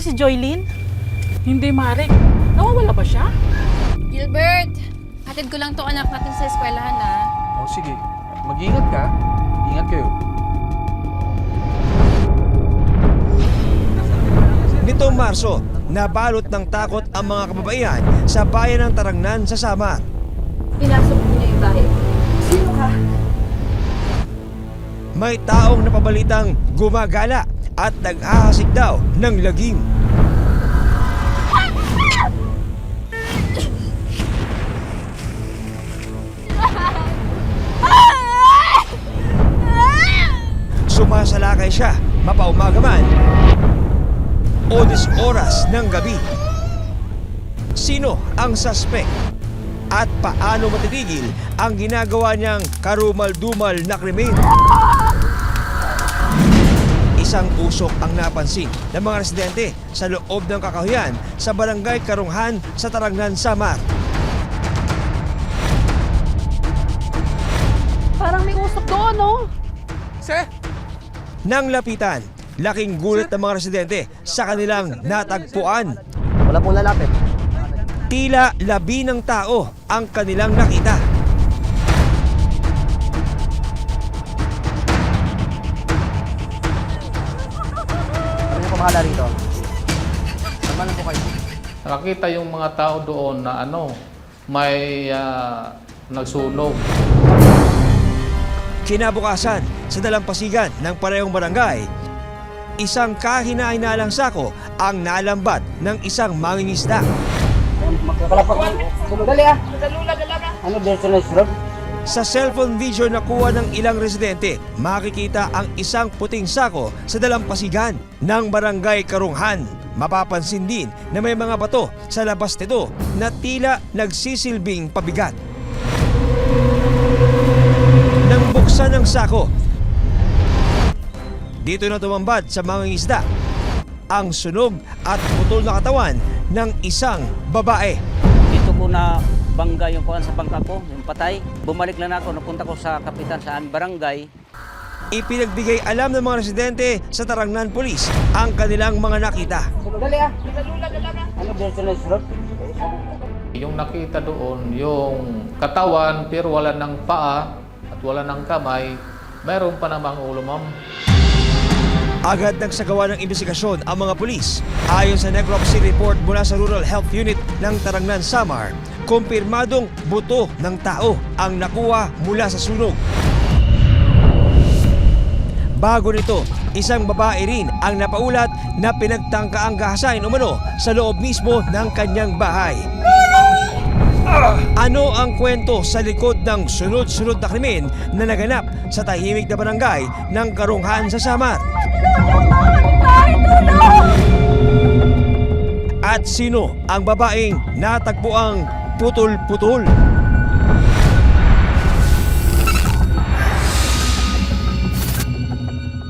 si Joylyn? Hindi, Marik. Nawawala ba siya? Gilbert, hatid ko lang to anak natin sa eskwelahan na. Oh, sige. Mag-ingat ka. Ingat kayo. Nitong Marso, nabalot ng takot ang mga kababaihan sa bayan ng Tarangnan sa Samar. Pinasok niya yung bahay. Sino ka? May taong napabalitang gumagala at nag-ahasik daw ng lagim. Sumasalakay siya, mapaumaga man o 10 oras ng gabi. Sino ang suspect? At paano matitigil ang ginagawa niyang karumal-dumal na krimen? Isang usok ang napansin ng mga residente sa loob ng kakahuyan sa Barangay Karunghan sa Tarangnan, Samar. Parang may usok doon, no? Sir! Nang lapitan, laking gulat ng mga residente sa kanilang natagpuan. Wala pong lalapit. Tila 11 tao ang kanilang nakita. Ano yung pamahala rito? Naman po kayo. Nakakita yung mga tao doon na may nagsunog. Kinabukasan, sa dalampasigan ng parehong barangay, isang kahina-hinalang sako ang nalambat ng isang mangingisda. Magkakalapak. Dali ah. Ano dito na isrog? Sa cellphone video na kuha ng ilang residente, makikita ang isang puting sako sa dalampasigan ng barangay Karunghan. Mapapansin din na may mga bato sa labas nito na tila nagsisilbing pabigat. Nang buksan ng sako, dito na tumambad sa mga isda ang sunog at putol na katawan ng isang babae. Dito ko na bangga yung kuhan sa bangka ko, yung patay. Bumalik lang ako, napunta ko sa kapitan saan barangay. Ipinagbigay alam ng mga residente sa Tarangnan Police ang kanilang mga nakita. Dali ah. Ano dito na isrog? Yung nakita doon, yung katawan pero wala ng paa at wala ng kamay, mayroon pa namang ulo, ma'am. Agad nagsagawa ng imbestigasyon ang mga pulis. Ayon sa necropsy report mula sa Rural Health Unit ng Tarangnan, Samar, kumpirmadong buto ng tao ang nakuha mula sa sunog. Bago nito, isang babae rin ang napaulat na pinagtangkaang gahasain umano sa loob mismo ng kanyang bahay. Ano ang kwento sa likod ng sunod-sunod na krimen na naganap sa tahimik na barangay ng Karunghan sa Samar? At sino ang babaeng natagpuang putol-putol?